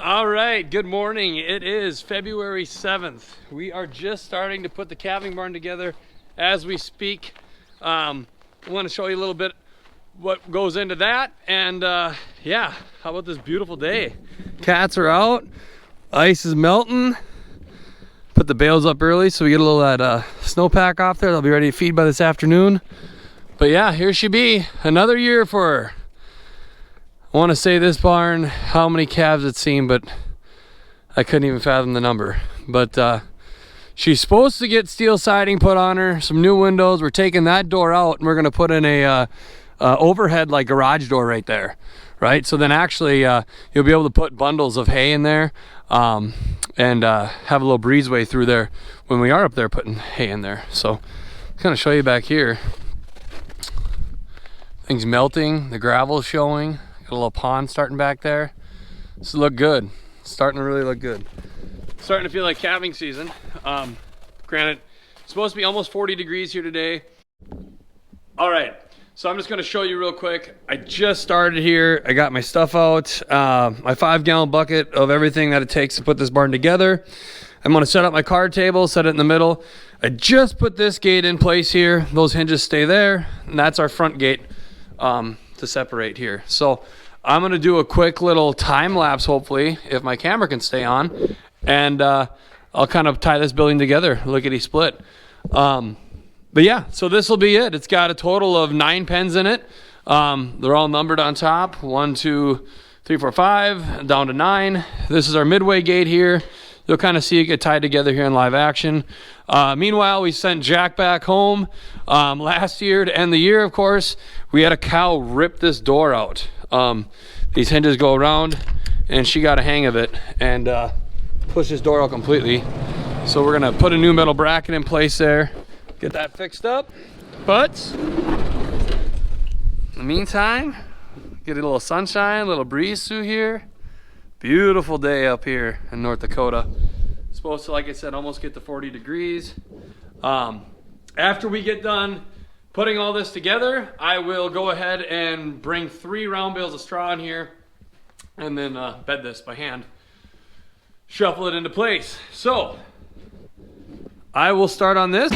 All right, good morning. It is February 7th. We are just starting to put the calving barn together as we speak. I want to show you a little bit what goes into that, and yeah, how about this beautiful day? Cats are out, ice is melting. Put the bales up early so we get a little of that snowpack off there. They'll be ready to feed by this afternoon. But yeah, here she be, another year for her. I want to say this barn, how many calves it's seen, but I couldn't even fathom the number. But she's supposed to get steel siding put on her, some new windows. We're taking that door out and we're going to put in a overhead like garage door right there, right? So then actually you'll be able to put bundles of hay in there and have a little breezeway through there when we are up there putting hay in there. So kind of show you back here. Things melting, the gravel's showing. Got a little pond starting back there. This look good. It's starting to really look good. Starting to feel like calving season. Granted, it's supposed to be almost 40 degrees here today. All right, so I'm just gonna show you real quick. I just started here. I got my stuff out, my 5-gallon bucket of everything that it takes to put this barn together. I'm gonna set up my card table, set it in the middle. I just put this gate in place here. Those hinges stay there, and that's our front gate to separate here. So I'm gonna do a quick little time lapse, hopefully, if my camera can stay on, and I'll kind of tie this building together, lickety split. But yeah, so this will be it. It's got a total of 9 pens in it. They're all numbered on top, 1, 2, 3, 4, 5, down to 9. This is our midway gate here. You'll kind of see it get tied together here in live action. Meanwhile, we sent Jack back home last year to end the year, of course. We had a cow rip this door out. These hinges go around, and she got a hang of it and pushed this door out completely. So we're gonna put a new metal bracket in place there, get that fixed up. But in the meantime, get a little sunshine, a little breeze through here. Beautiful day up here in North Dakota. Supposed to, like I said, almost get to 40 degrees. After we get done putting all this together, I will go ahead and bring 3 round bales of straw in here and then bed this by hand. Shuffle it into place. So I will start on this.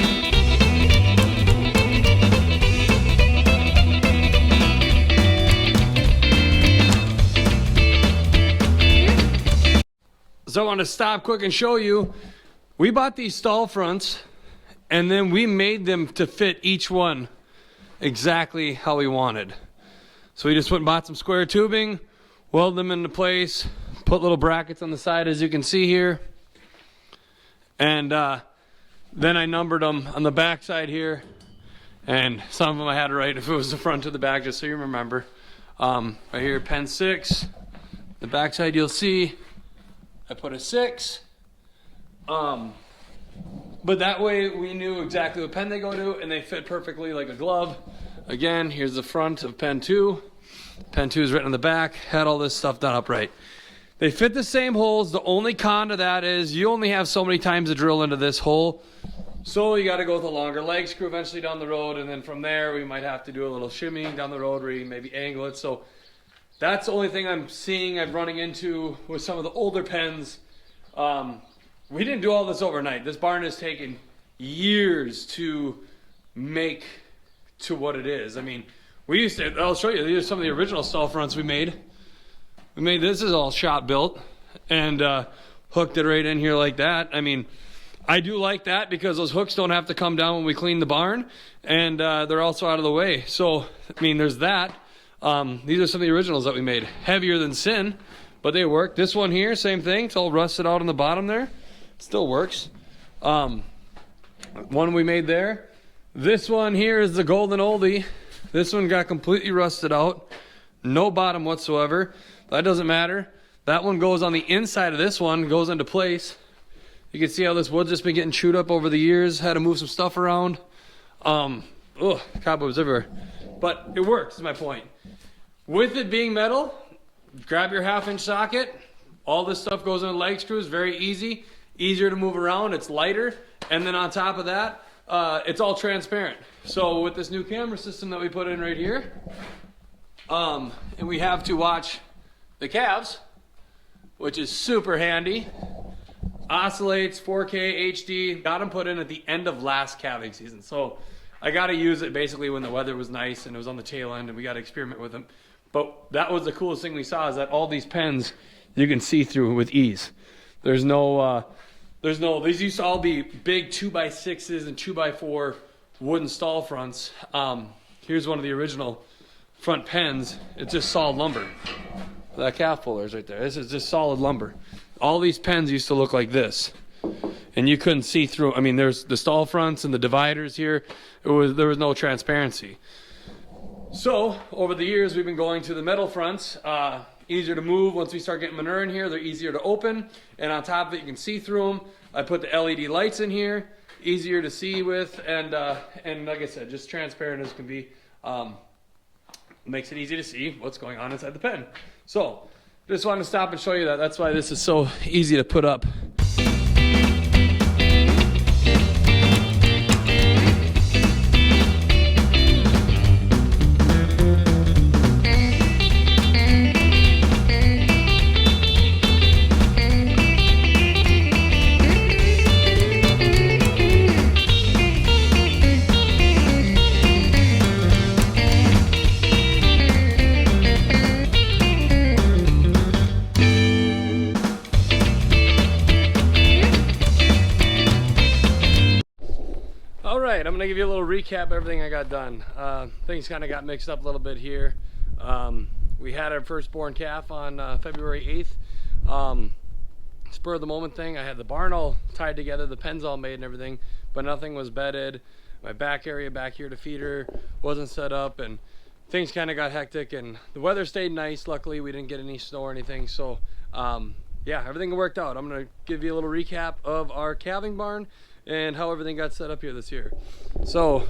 So I want to stop quick and show you, we bought these stall fronts and then we made them to fit each one exactly how we wanted. So we just went and bought some square tubing, welded them into place, put little brackets on the side as you can see here. And then I numbered them on the back side here. And some of them I had to write if it was the front to the back, just so you remember. Right here, pen 6. The back side you'll see I put a 6, but that way we knew exactly what pen they go to and they fit perfectly like a glove. Again, here's the front of pen 2. Pen 2 is written on the back, had all this stuff done upright. They fit the same holes. The only con to that is you only have so many times to drill into this hole. So you got to go with a longer leg screw eventually down the road, and then from there we might have to do a little shimmying down the road where you maybe angle it. So that's the only thing I'm running into with some of the older pens. We didn't do all this overnight. This barn has taken years to make to what it is. I mean, I'll show you, these are some of the original stall fronts we made. This is all shop built and hooked it right in here like that. I mean, I do like that because those hooks don't have to come down when we clean the barn, and they're also out of the way. So, I mean, there's that. These are some of the originals that we made. Heavier than sin, but they work. This one here, same thing. It's all rusted out on the bottom there. Still works. One we made there. This one here is the golden oldie. This one got completely rusted out. No bottom whatsoever. That doesn't matter. That one goes on the inside of this one, goes into place. You can see how this wood's just been getting chewed up over the years. Had to move some stuff around. Cobwebs everywhere. But it works, is my point. With it being metal, grab your 1/2-inch socket. All this stuff goes in the leg screws, very easy. Easier to move around, it's lighter. And then on top of that, it's all transparent. So with this new camera system that we put in right here, and we have to watch the calves, which is super handy. Oscillates 4K HD. Got them put in at the end of last calving season. So I got to use it basically when the weather was nice and it was on the tail end and we got to experiment with them. But that was the coolest thing we saw, is that all these pens you can see through with ease. These used to all be big 2x6s and 2x4 wooden stall fronts. Here's one of the original front pens. It's just solid lumber. That calf puller is right there. This is just solid lumber. All these pens used to look like this, and you couldn't see through. I mean, there's the stall fronts and the dividers here. There was no transparency. So over the years, we've been going to the metal fronts. Easier to move once we start getting manure in here. They're easier to open, and on top of it, you can see through them. I put the LED lights in here, easier to see with, and like I said, just transparent as can be. Makes it easy to see what's going on inside the pen. So just wanted to stop and show you that. That's why this is so easy to put up. I'm gonna give you a little recap of everything I got done. Things kind of got mixed up a little bit here. We had our firstborn calf on February 8th. Spur of the moment thing. I had the barn all tied together, the pens all made and everything, but nothing was bedded. My back area back here to feed her wasn't set up, and things kind of got hectic, and the weather stayed nice. Luckily, we didn't get any snow or anything, so yeah, everything worked out. I'm gonna give you a little recap of our calving barn and how everything got set up here this year. So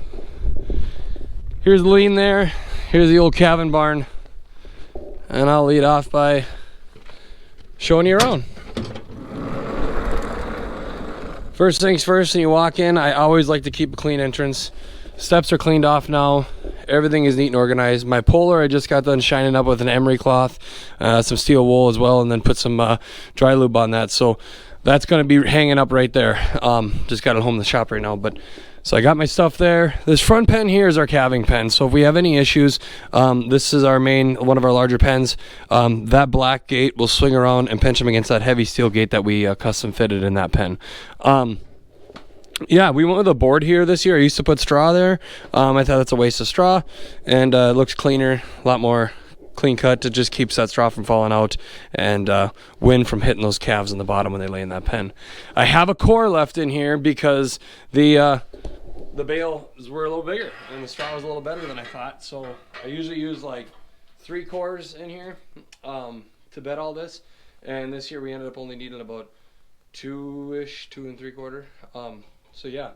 here's the lean there, here's the old calving barn, and I'll lead off by showing you around. First things first, when you walk in, I always like to keep a clean entrance. Steps are cleaned off now. Everything is neat and organized. My polar, I just got done shining up with an emery cloth, some steel wool as well, and then put some dry lube on that. So that's going to be hanging up right there. Just got it home in the shop right now. But so I got my stuff there. This front pen here is our calving pen. So if we have any issues, this is our one of our larger pens. That black gate will swing around and pinch them against that heavy steel gate that we custom fitted in that pen. Yeah, we went with a board here this year. I used to put straw there. I thought it's a waste of straw, and it looks cleaner, a lot more clean cut. It just keeps that straw from falling out and wind from hitting those calves in the bottom when they lay in that pen. I have a core left in here because the bales were a little bigger and the straw was a little better than I thought. So I usually use like 3 cores in here to bed all this, and this year we ended up only needing about 2-ish, 2 3/4. So yeah,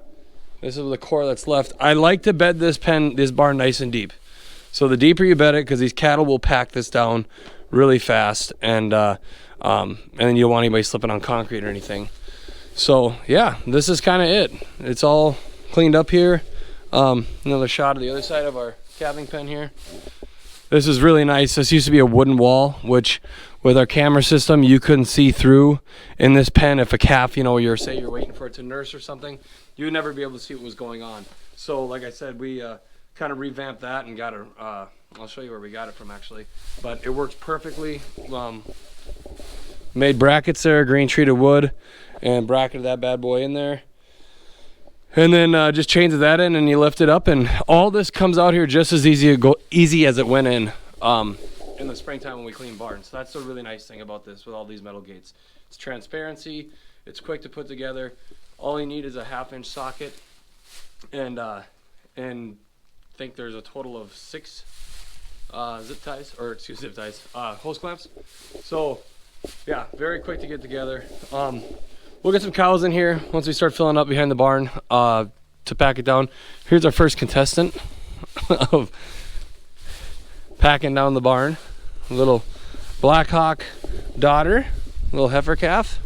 this is the core that's left. I like to bed this barn nice and deep. So the deeper you bed it, because these cattle will pack this down really fast, and then you don't want anybody slipping on concrete or anything. So yeah, this is kind of it. It's all cleaned up here. Another shot of the other side of our calving pen here. This is really nice. This used to be a wooden wall, which with our camera system, you couldn't see through in this pen. If a calf, you're waiting for it to nurse or something, you would never be able to see what was going on. So like I said, we kind of revamped that and got it. I'll show you where we got it from actually, but it works perfectly. Made brackets there, green treated wood, and bracketed that bad boy in there. And then just chains that in, and you lift it up, and all this comes out here just as easy as it went in the springtime when we clean barns. So that's the really nice thing about this with all these metal gates. It's transparency. It's quick to put together. All you need is a 1/2-inch socket, and I think there's a total of 6 hose clamps. So yeah, very quick to get together. We'll get some cows in here once we start filling up behind the barn to pack it down. Here's our first contestant of packing down the barn. A little Black Hawk daughter, little heifer calf.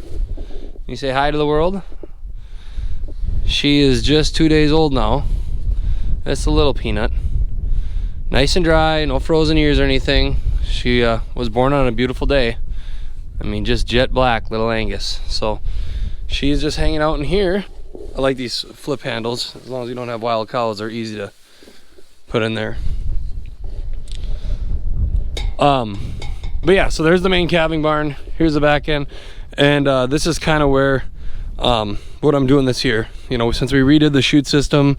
You say hi to the world. She is just 2 days old now. That's a little peanut. Nice and dry, no frozen ears or anything. She was born on a beautiful day. I mean, just jet black, little Angus. So she's just hanging out in here. I like these flip handles. As long as you don't have wild cows, they're easy to put in there. But yeah, so there's the main calving barn. Here's the back end. And this is kind of where what I'm doing this year. You know, since we redid the chute system,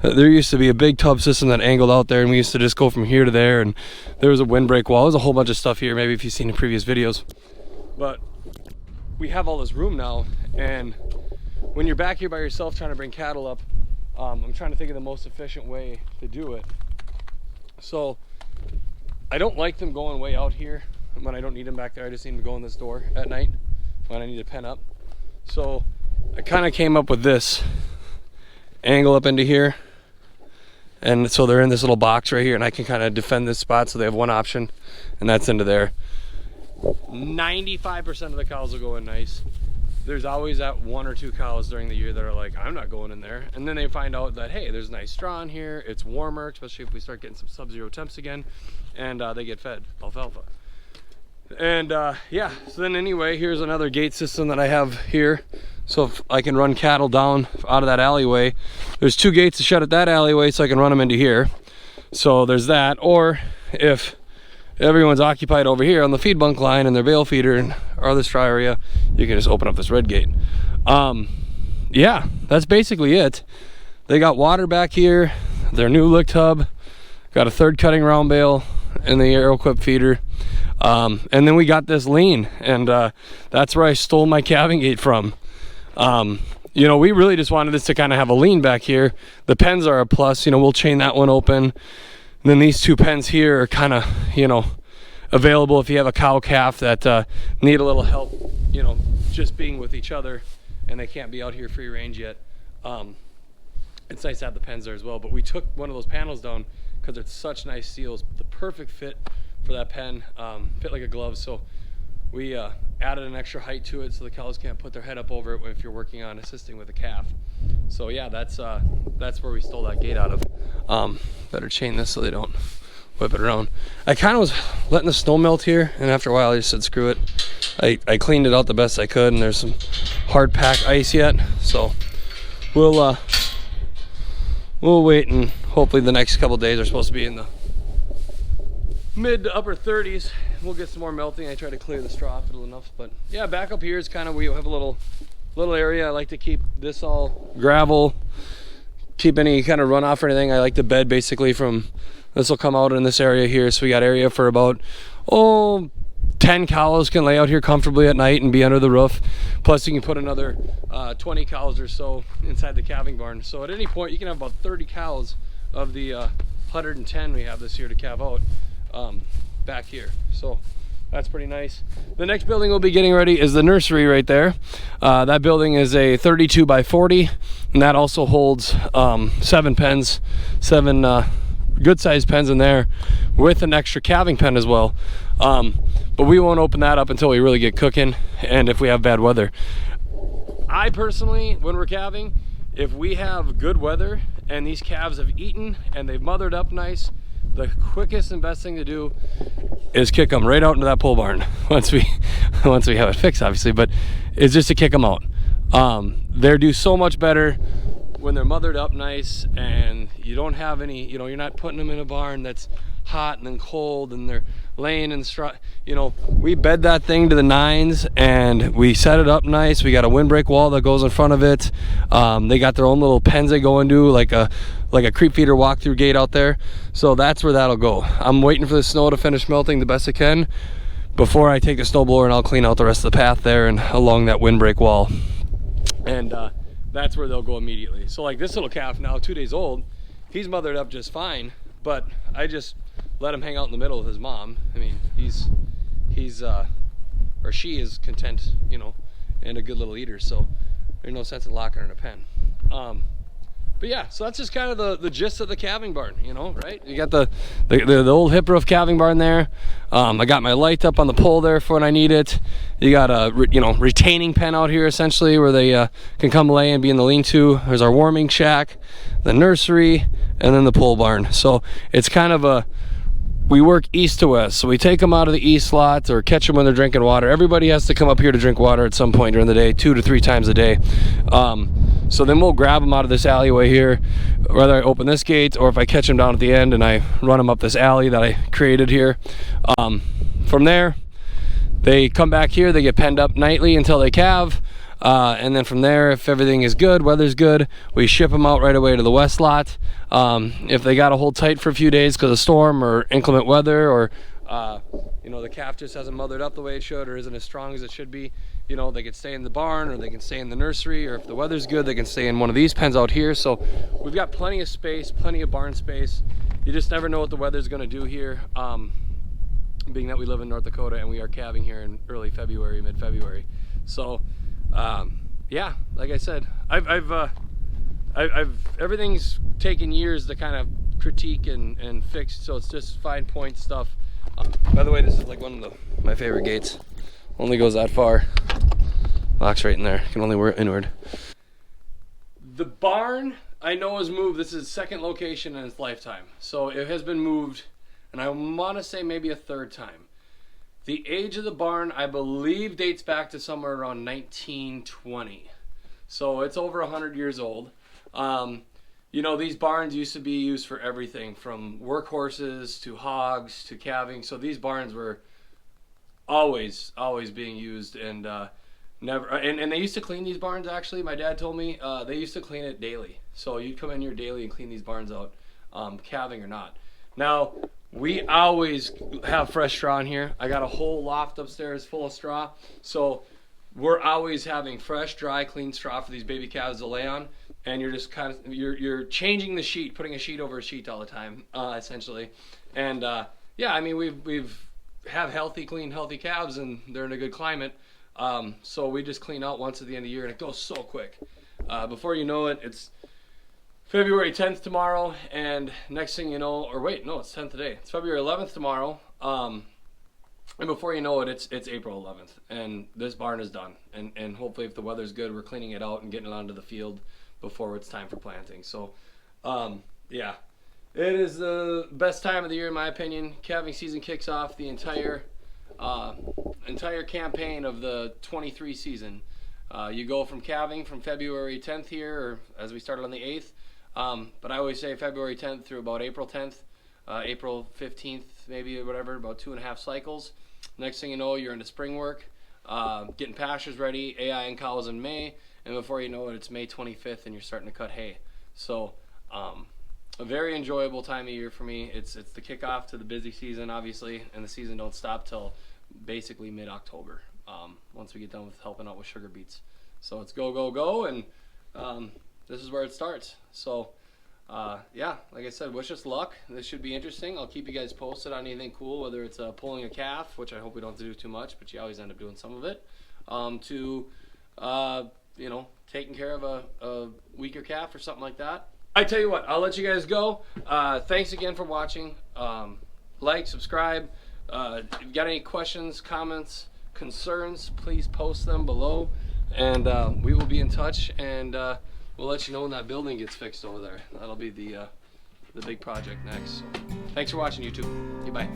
there used to be a big tub system that angled out there, and we used to just go from here to there, and there was a windbreak wall. There's a whole bunch of stuff here, maybe if you've seen the previous videos. But we have all this room now, and when you're back here by yourself trying to bring cattle up, I'm trying to think of the most efficient way to do it. So I don't like them going way out here when I don't need them back there. I just need them to go in this door at night when I need to pen up. So I kind of came up with this angle up into here, and so they're in this little box right here, and I can kind of defend this spot, so they have one option, and that's into there. 95% of the cows will go in nice. There's always that 1 or 2 cows during the year that are like, I'm not going in there, and then they find out that, hey, there's nice straw in here, it's warmer, especially if we start getting some sub-zero temps again, and they get fed alfalfa. And yeah, so then anyway, here's another gate system that I have here. So if I can run cattle down out of that alleyway, there's 2 gates to shut at that alleyway, so I can run them into here. So there's that. Or if everyone's occupied over here on the feed bunk line and their bale feeder and our other straw area, you can just open up this red gate. Yeah, that's basically it. They got water back here, their new lick tub, got a 3rd cutting round bale and the air equipped feeder. And then we got this lean, and that's where I stole my calving gate from. You know, we really just wanted this to kind of have a lean back here. The pens are a plus, you know, we'll chain that one open. And then these 2 pens here are kind of, you know, available if you have a cow calf that need a little help, you know, just being with each other and they can't be out here free range yet. It's nice to have the pens there as well, but we took one of those panels down because it's such nice steel. It's the perfect fit for that pen, fit like a glove. So we added an extra height to it so the cows can't put their head up over it if you're working on assisting with a calf. So yeah, that's where we stole that gate out of. Better chain this so they don't whip it around. I kind of was letting the snow melt here, and after a while I just said screw it. I cleaned it out the best I could, and there's some hard packed ice yet, so we'll wait, and hopefully the next couple days are supposed to be in the mid to upper 30s. We'll get some more melting. I try to clear the straw off it enough, but yeah, back up here is kind of, we have a little area. I like to keep this all gravel, keep any kind of runoff or anything. I like to bed basically from, this will come out in this area here, so we got area for about 10 cows can lay out here comfortably at night and be under the roof. Plus you can put another 20 cows or so inside the calving barn. So at any point you can have about 30 cows of the 110 we have this year to calve out back here. So that's pretty nice. The next building we'll be getting ready is the nursery right there. That building is a 32 by 40, and that also holds 7 pens, 7 good sized pens in there with an extra calving pen as well. But we won't open that up until we really get cooking and if we have bad weather. I personally, when we're calving, if we have good weather and these calves have eaten and they've mothered up nice, the quickest and best thing to do is kick them right out into that pole barn once we have it fixed, obviously, but it's just to kick them out. They do so much better when they're mothered up nice, and you don't have any, you know, you're not putting them in a barn that's hot and then cold and they're laying in straw. You know, we bed that thing to the 9s and we set it up nice. We got a windbreak wall that goes in front of it. They got their own little pens they go into, like a creep feeder walk-through gate out there. So that's where that'll go. I'm waiting for the snow to finish melting the best it can before I take a snowblower and I'll clean out the rest of the path there and along that windbreak wall. And that's where they'll go immediately. So like this little calf now, 2 days old, he's mothered up just fine, but I just let him hang out in the middle with his mom. I mean, he's or she is content, you know, and a good little eater, so there's no sense in locking her in a pen. But yeah, so that's just kind of the gist of the calving barn, you know, right? You got the old hip roof calving barn there. I got my light up on the pole there for when I need it. You got a retaining pen out here essentially where they can come lay and be in the lean-to. There's our warming shack, the nursery, and then the pole barn. So it's kind of a we work east to west. So we take them out of the east slot or catch them when they're drinking water. Everybody has to come up here to drink water at some point during the day, 2 to 3 times a day. So then we'll grab them out of this alleyway here, whether I open this gate or if I catch them down at the end and I run them up this alley that I created here. From there, they come back here, they get penned up nightly until they calve. And then from there, if everything is good, weather's good, we ship them out right away to the west lot. If they got to hold tight for a few days because of storm or inclement weather, or you know, the calf just hasn't mothered up the way it should or isn't as strong as it should be, you know, they can stay in the barn or they can stay in the nursery, or if the weather's good, they can stay in one of these pens out here. So we've got plenty of space, plenty of barn space. You just never know what the weather's going to do here. Being that we live in North Dakota and we are calving here in early February, mid-February. So yeah, like I said, I've everything's taken years to kind of critique and fix, so it's just fine point stuff. By the way, this is like one of my favorite gates. Only goes that far. Locks right in there. Can only wear inward. The barn I know is moved. This is second location in its lifetime, so it has been moved, and I want to say maybe a third time. The age of the barn, I believe, dates back to somewhere around 1920. So it's over 100 years old. You know, these barns used to be used for everything from workhorses to hogs to calving. So these barns were always being used, and never. And they used to clean these barns, actually. My dad told me they used to clean it daily. So you'd come in here daily and clean these barns out, calving or not. Now, we always have fresh straw in here. I got a whole loft upstairs full of straw. So we're always having fresh, dry, clean straw for these baby calves to lay on. And you're just kind of, you're changing the sheet, putting a sheet over a sheet all the time, essentially. And yeah, I mean, we've have healthy, clean, healthy calves, and they're in a good climate. So we just clean out once at the end of the year, and it goes so quick. Before you know it, it's February 10th tomorrow, and next thing you know, or wait, no, it's 10th today. It's February 11th tomorrow, and before you know it, it's April 11th, and this barn is done. And hopefully, if the weather's good, we're cleaning it out and getting it onto the field before it's time for planting. So, yeah, it is the best time of the year in my opinion. Calving season kicks off the entire campaign of the 23 season. You go from calving from February 10th here, or as we started on the 8th. But I always say February 10th through about April 10th, April 15th maybe, or whatever, about 2.5 cycles. Next thing you know, you're into spring work, getting pastures ready, AI and cows in May, and before you know it, it's May 25th and you're starting to cut hay. So a very enjoyable time of year for me. It's the kickoff to the busy season, obviously, and the season don't stop till basically mid-October, once we get done with helping out with sugar beets. So it's go, go, go, and this is where it starts. So yeah, like I said, wish us luck. This should be interesting. I'll keep you guys posted on anything cool, whether it's pulling a calf, which I hope we don't have to do too much, but you always end up doing some of it, to you know, taking care of a weaker calf or something like that. I tell you what, I'll let you guys go. Thanks again for watching. Like, subscribe. If you've got any questions, comments, concerns, please post them below, and we will be in touch, and we'll let you know when that building gets fixed over there. That'll be the big project next. So, thanks for watching, YouTube. Goodbye.